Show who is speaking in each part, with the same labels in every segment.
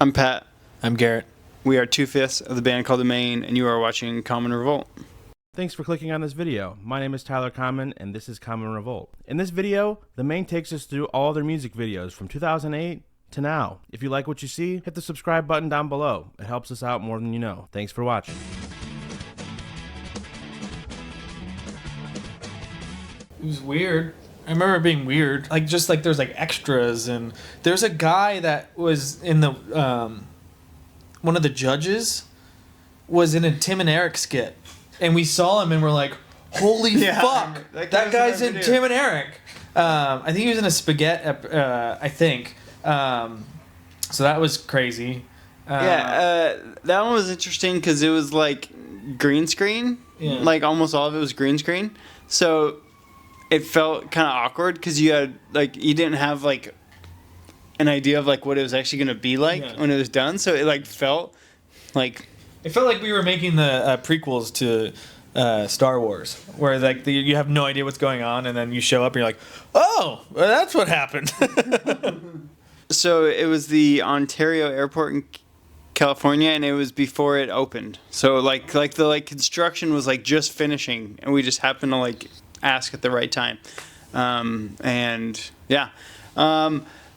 Speaker 1: I'm Pat.
Speaker 2: I'm Garrett.
Speaker 1: We are 2/5 of the band called Maine, and you are watching Common Revolt.
Speaker 3: Thanks for clicking on this video. My name is Tyler Common, and this is Common Revolt. In this video, the Maine takes us through all their music videos from 2008 to now. If you like what you see, hit the subscribe button down below. It helps us out more than you know. Thanks for watching.
Speaker 2: It was weird. I remember it being weird. Just like there's like extras, and there's a guy that was in the one of the judges was in a Tim and Eric skit, and we saw him and we're like, holy fuck, that guy's in Tim and Eric. I think he was in a spaghetti. I think. So that was crazy.
Speaker 1: That one was interesting because it was like green screen.
Speaker 2: Yeah.
Speaker 1: Like almost all of it was green screen. So it felt kind of awkward because you didn't have like an idea of like what it was actually going to be like when it was done. So it like felt like
Speaker 2: we were making the prequels to Star Wars, where like you have no idea what's going on, and then you show up and you're like, oh, well, that's what happened.
Speaker 1: So it was the Ontario airport in California, and it was before it opened. So like the construction was like just finishing, and we just happened to like ask at the right time.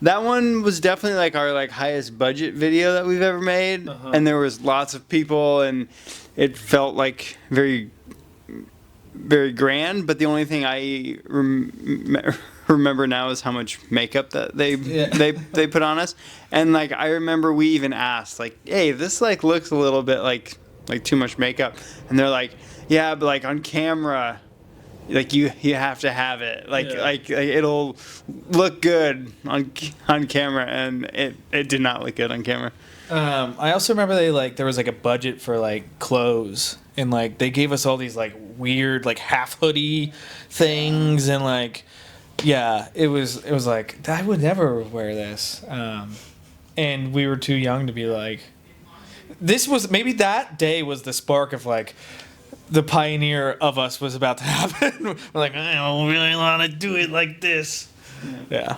Speaker 1: That one was definitely like our like highest budget video that we've ever made, and there was lots of people, and it felt like very, very grand. But the only thing I remember now is how much makeup that they put on us, and like I remember we even asked like, hey, this like looks a little bit like too much makeup, and they're like, yeah, but like on camera, like you have to have it like it'll look good on camera, and it did not look good on camera.
Speaker 2: I also remember there was like a budget for like clothes, and like they gave us all these like weird like half hoodie things, and like it was like I would never wear this, and we were too young to be like, this was maybe that day was the spark of like the pioneer of us was about to happen. We're like, I don't really want to do it like this. Yeah.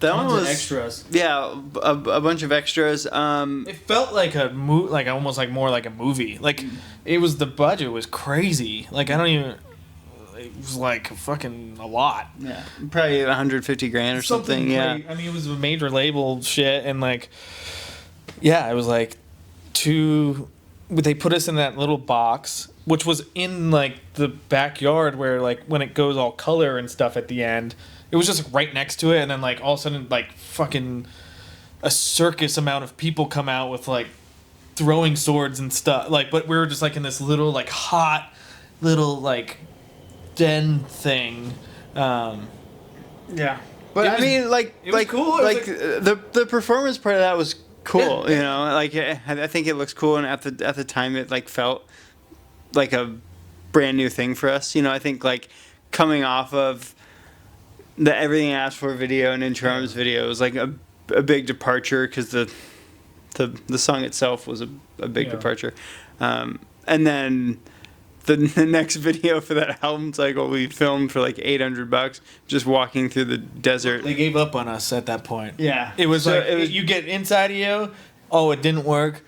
Speaker 1: That one was
Speaker 2: extras.
Speaker 1: Yeah, a bunch of extras.
Speaker 2: It felt like a almost like more like a movie. Like it was, the budget was crazy. Like I don't even. It was like fucking a lot.
Speaker 1: Yeah, probably 150 grand or something. Yeah.
Speaker 2: I mean, it was a major label shit, and like, it was like they put us in that little box, which was in like the backyard where like when it goes all color and stuff at the end, it was just right next to it, and then like all of a sudden like fucking a circus amount of people come out with like throwing swords and stuff. Like, but we were just like in this little like hot little like den thing.
Speaker 1: But I mean, like
Speaker 2: cool.
Speaker 1: Like the performance part of that was cool. You know, like I think it looks cool, and at the time it like felt like a brand new thing for us. You know, I think like coming off of the Everything I Asked For video and Intro Arms video was like a big departure, because the song itself was a big departure, and then the next video for that album cycle we filmed for like $800 just walking through the desert.
Speaker 2: They gave up on us at that point.
Speaker 1: Yeah,
Speaker 2: it was so like you get inside of you. Oh, it didn't work.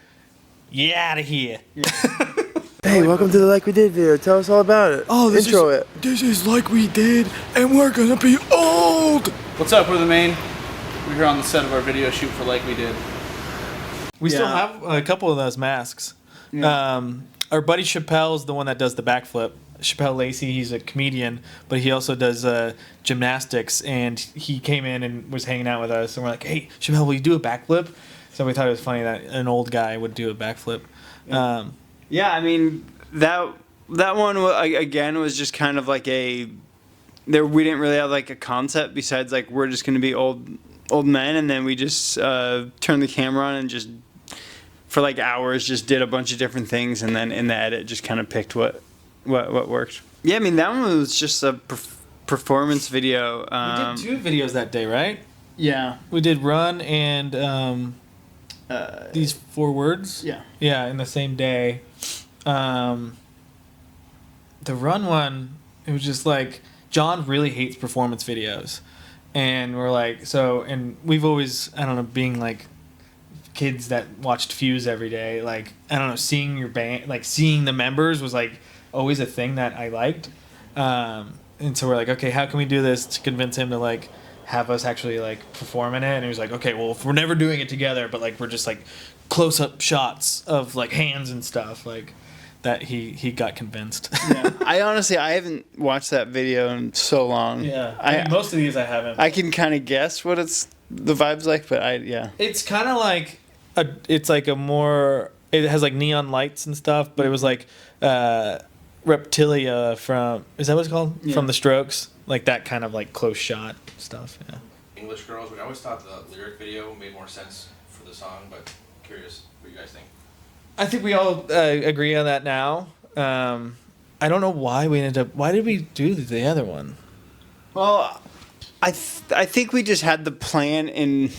Speaker 2: Get out of here.
Speaker 1: Yeah.
Speaker 4: Hey, welcome to the Like We Did video. Tell us all about it.
Speaker 5: Oh,
Speaker 4: this
Speaker 5: is Like We Did, and we're gonna be old.
Speaker 6: What's up, we're the Maine. We're here on the set of our video shoot for Like We Did.
Speaker 2: We still have a couple of those masks. Yeah. Our buddy Chappelle is the one that does the backflip. Chappelle Lacey, he's a comedian, but he also does gymnastics, and he came in and was hanging out with us, and we're like, hey, Chappelle, will you do a backflip? So we thought it was funny that an old guy would do a backflip.
Speaker 1: I mean, that one again was just kind of like we didn't really have like a concept besides like we're just going to be old men, and then we just turned the camera on and just for like hours just did a bunch of different things, and then in the edit just kind of picked what worked. Yeah, I mean that one was just a performance video.
Speaker 2: We did 2 videos that day, right?
Speaker 1: Yeah,
Speaker 2: we did Run and these 4 words. Yeah, in the same day. The Run one, it was just like John really hates performance videos, and we're like, and we've always, I don't know, being like kids that watched Fuse every day. Like, I don't know, seeing your band, like seeing the members was like always a thing that I liked. And so we're like, okay, how can we do this to convince him to like have us actually like perform in it? And he was like, okay, well, if we're never doing it together, but like we're just like close up shots of like hands and stuff, like that he got convinced.
Speaker 1: Yeah. I haven't watched that video in so long.
Speaker 2: Yeah. I mean, most of these I haven't.
Speaker 1: I can kind of guess what the vibe's like, but
Speaker 2: It's kind of like it's like a more, it has like neon lights and stuff, but it was like Reptilia from, is that what it's called? Yeah. From The Strokes, like that kind of like close shot stuff. Yeah.
Speaker 7: English Girls, which I always thought the lyric video made more sense for the song, but curious what you guys think.
Speaker 2: I think we all agree on that now. I don't know why why did we do the other one?
Speaker 1: Well, I think we just had the plan in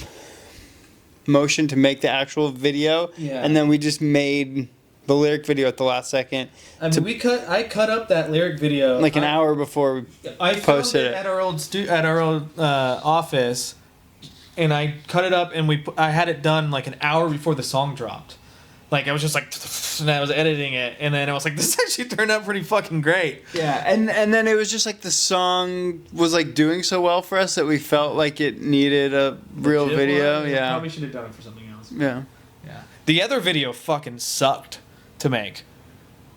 Speaker 1: motion to make the actual video, and then we just made the lyric video at the last second.
Speaker 2: I mean, I cut up that lyric video
Speaker 1: like an hour before we posted it
Speaker 2: at our old office, and I cut it up and I had it done like an hour before the song dropped. Like I was just like, and I was editing it, and then I was like, this actually turned out pretty fucking great.
Speaker 1: Yeah, and then it was just like the song was like doing so well for us that we felt like it needed a real video. Yeah,
Speaker 2: probably should have done it for something else.
Speaker 1: Yeah.
Speaker 2: The other video fucking sucked to make.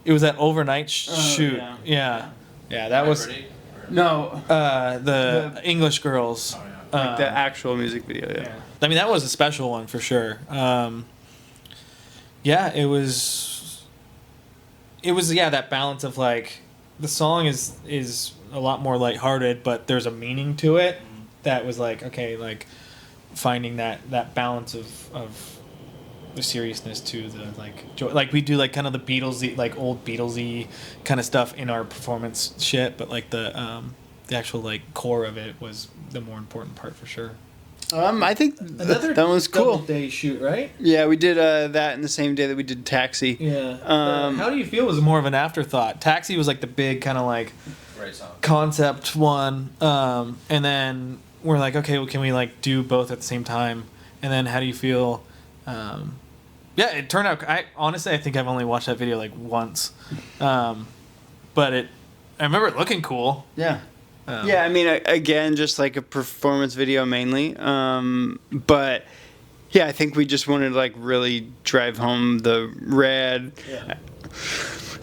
Speaker 2: It was that overnight shoot. Yeah. That was the English Girls.
Speaker 1: Oh, yeah. Like the actual music video. Yeah.
Speaker 2: I mean, that was a special one for sure. It was that balance of like the song is a lot more lighthearted, but there's a meaning to it that was like, okay, like finding that balance of the seriousness to the like joy. Like we do like kind of the Beatlesy, like old Beatlesy kind of stuff in our performance shit, but like the actual like core of it was the more important part for sure.
Speaker 1: I think that was cool.
Speaker 2: Day shoot, right?
Speaker 1: Yeah, we did that in the same day that we did Taxi.
Speaker 2: Yeah. How do you feel was more of an afterthought? Taxi was like the big kind of like concept one, and then we're like, okay, well, can we like do both at the same time? And then how do you feel? It turned out. I think I've only watched that video like once, but I remember it looking cool.
Speaker 1: Yeah. I mean, again, just like a performance video mainly. But yeah, I think we just wanted to like really drive home the red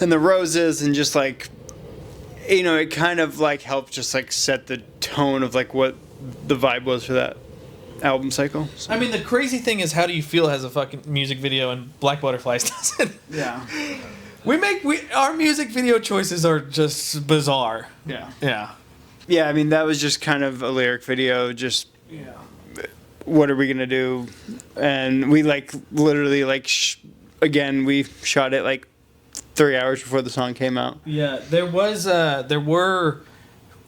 Speaker 1: and the roses, and just like, you know, it kind of like helped just like set the tone of like what the vibe was for that album cycle. So.
Speaker 2: I mean, the crazy thing is, how do you feel as a fucking music video and Black Butterflies doesn't?
Speaker 1: Yeah.
Speaker 2: Our music video choices are just bizarre.
Speaker 1: Yeah, I mean, that was just kind of a lyric video, just what are we going to do? And we, like, literally, like, again, we shot it, like, 3 hours before the song came out.
Speaker 2: Yeah, there were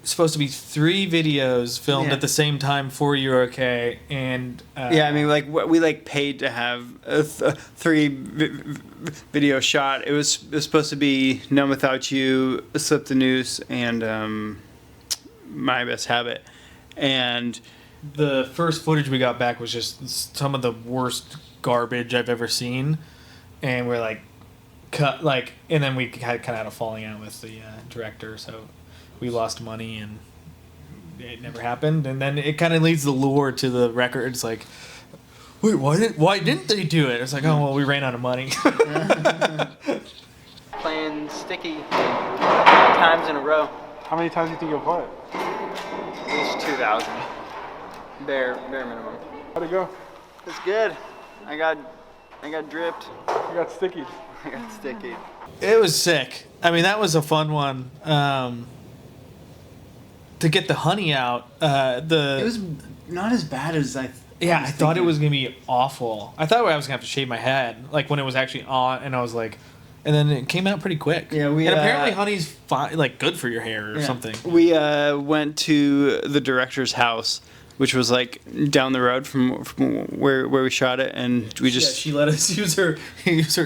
Speaker 2: supposed to be 3 videos filmed at the same time for You're Okay, and...
Speaker 1: I mean, like, we, like, paid to have a 3 video shot. It was supposed to be Numb Without You, Slip the Noose, and... My Best Habit, and
Speaker 2: the first footage we got back was just some of the worst garbage I've ever seen, and we're like cut like, and then we kind of had a falling out with the director, so we lost money and it never happened. And then it kind of leads the lure to the record. It's like, wait, why didn't they do it? It's like, oh well, we ran out of money.
Speaker 1: Playing Sticky times in a row.
Speaker 6: How many times do you think you'll play it?
Speaker 1: At least 2,000. Bare minimum.
Speaker 6: How'd it go?
Speaker 1: It's good. I got dripped.
Speaker 6: You got sticky.
Speaker 1: I got sticky.
Speaker 2: It was sick. I mean, that was a fun one. To get the honey out, it
Speaker 1: was not as bad as I
Speaker 2: thought it was gonna be awful. I thought I was gonna have to shave my head, like when it was actually on, and I was like, and then it came out pretty quick.
Speaker 1: Yeah,
Speaker 2: and apparently honey's fine, like good for your hair or something.
Speaker 1: We went to the director's house, which was like down the road from where we shot it, and we just
Speaker 2: she let us use her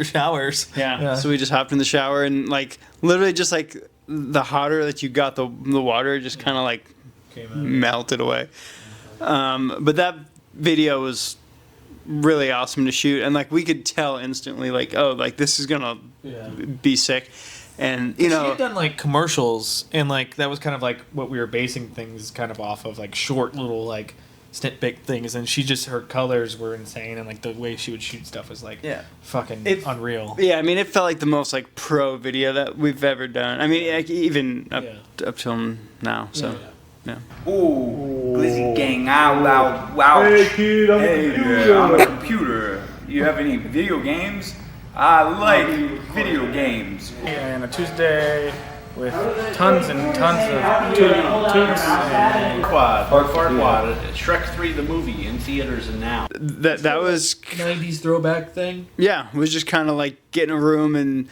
Speaker 2: showers.
Speaker 1: Yeah. So we just hopped in the shower, and like literally just like the hotter that you got the water just kind of like melted away. But that video was really awesome to shoot, and like we could tell instantly, like, oh, like this is gonna be sick. And you know,
Speaker 2: she had done like commercials, and like that was kind of like what we were basing things kind of off of, like short little like snitpick things. And her colors were insane, and like the way she would shoot stuff was like fucking unreal.
Speaker 1: Yeah, I mean, it felt like the most like pro video that we've ever done. I mean, like, even up till now. So yeah.
Speaker 8: Ooh, Glizzy Gang, wow.
Speaker 5: Hey kid, I'm a computer.
Speaker 8: I'm a computer. You have any video games? I like video games.
Speaker 9: And a Tuesday with tons and tons of toots and
Speaker 10: Fart Quad, Shrek 3 the movie in theaters and now.
Speaker 1: That was
Speaker 2: 90s throwback thing.
Speaker 1: Yeah, it was just kind of like get in a room and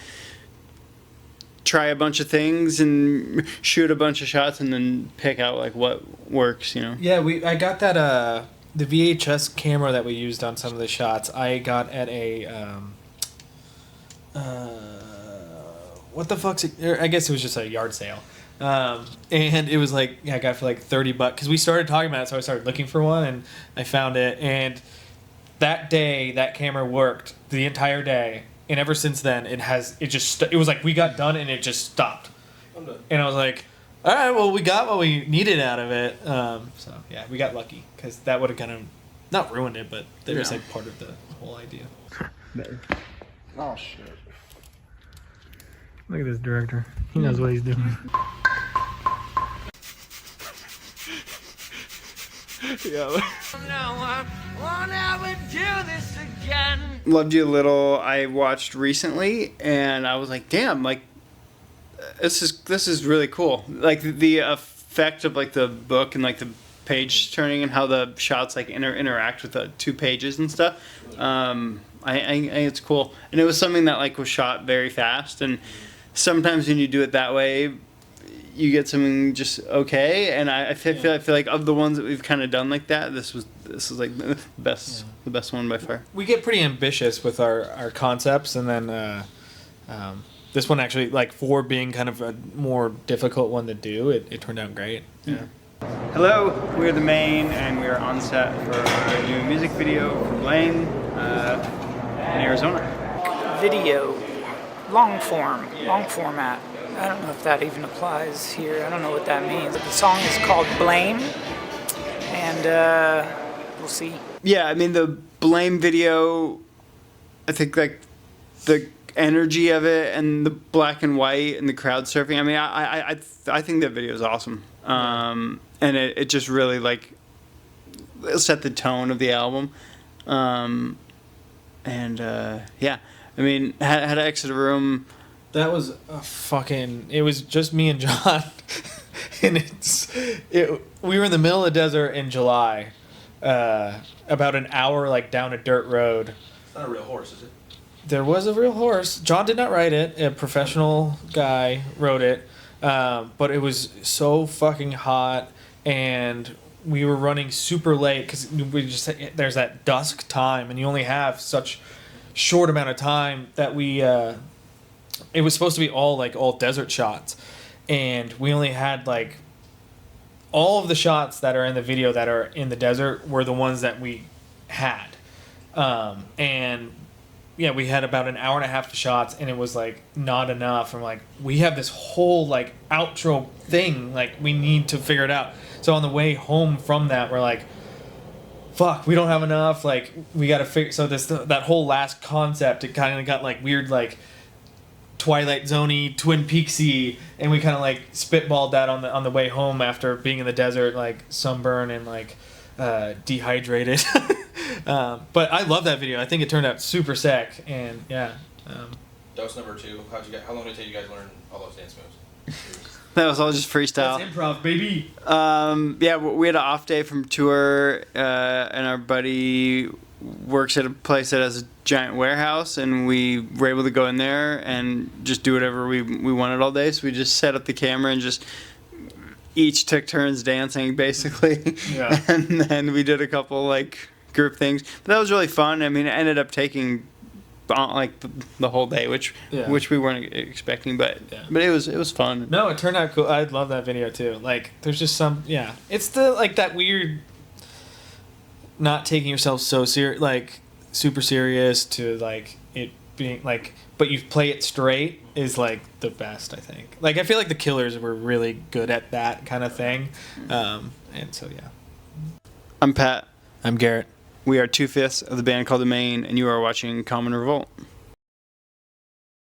Speaker 1: try a bunch of things and shoot a bunch of shots and then pick out like what works, you know.
Speaker 2: Yeah, I got that the VHS camera that we used on some of the shots. I got at a what the fuck's it? I guess it was just a yard sale. And it was like, I got it for like $30 because we started talking about it, so I started looking for one and I found it. And that day, that camera worked the entire day, and ever since then, it was like we got done and it just stopped. I'm done. And I was like, all right, well, we got what we needed out of it. So yeah, we got lucky because that would have kind of not ruined it, but it was like part of the whole idea.
Speaker 9: oh shit. Look at this director. He knows what he's doing.
Speaker 1: Loved You a Little, I watched recently, and I was like, damn, like this is really cool. Like the effect of like the book and like the page turning and how the shots like interact with the two pages and stuff. I think it's cool, and it was something that like was shot very fast, and sometimes when you do it that way, you get something just okay. And I feel like of the ones that we've kind of done like that, this was like the best one by far.
Speaker 2: We get pretty ambitious with our concepts, and then this one actually, like, for being kind of a more difficult one to do, it turned out great. Yeah.
Speaker 1: Hello, we're the Maine, and we are on set for a new music video for Blaine in Arizona.
Speaker 11: Video, long format. I don't know if that even applies here. I don't know what that means. The song is called Blame, and we'll see.
Speaker 1: Yeah, I mean, the Blame video, I think like the energy of it and the black and white and the crowd surfing. I mean, I think that video is awesome. And it just really like set the tone of the album. Yeah, I mean, had to exit a room.
Speaker 2: That was it was just me and John. And we were in the middle of the desert in July, about an hour like down a dirt road.
Speaker 7: It's not a real horse, is it?
Speaker 2: There was a real horse. John did not write it. A professional guy wrote it. But it was so fucking hot, and we were running super late because there's that dusk time, and you only have such short amount of time that we. It was supposed to be all desert shots, and we only had like all of the shots that are in the video that are in the desert were the ones that we had, and yeah, we had about an hour and a half of shots, and it was like not enough. I'm like, we have this whole like outro thing, like we need to figure it out. So on the way home from that, we're like, fuck, we don't have enough. Like we got to figure. So that whole last concept, it kind of got like weird, like Twilight Zone-y, Twin Peaks-y, and we kind of like spitballed that on the way home after being in the desert, like sunburn and like dehydrated. But I love that video. I think it turned out super sick, and yeah.
Speaker 7: Dose number 2. How long did it take you guys to learn all those dance moves?
Speaker 1: That was all just freestyle.
Speaker 2: That's improv, baby.
Speaker 1: Yeah, we had an off day from tour, and our buddy works at a place that has a giant warehouse, and we were able to go in there and just do whatever we wanted all day. So we just set up the camera and just each took turns dancing, basically.
Speaker 2: Yeah.
Speaker 1: And then we did a couple like group things. But that was really fun. I mean, it ended up taking like the whole day, which we weren't expecting, but it was fun.
Speaker 2: No, it turned out cool. I love that video too. Like, there's just it's the like that weird not taking yourself so serious. Like, super serious to like it being like, but you play it straight is like the best, I think. Like I feel like the Killers were really good at that kind of thing, and so yeah.
Speaker 1: I'm Pat.
Speaker 2: I'm Garrett.
Speaker 1: We are 2/5 of the band called the Maine, and you are watching Common Revolt.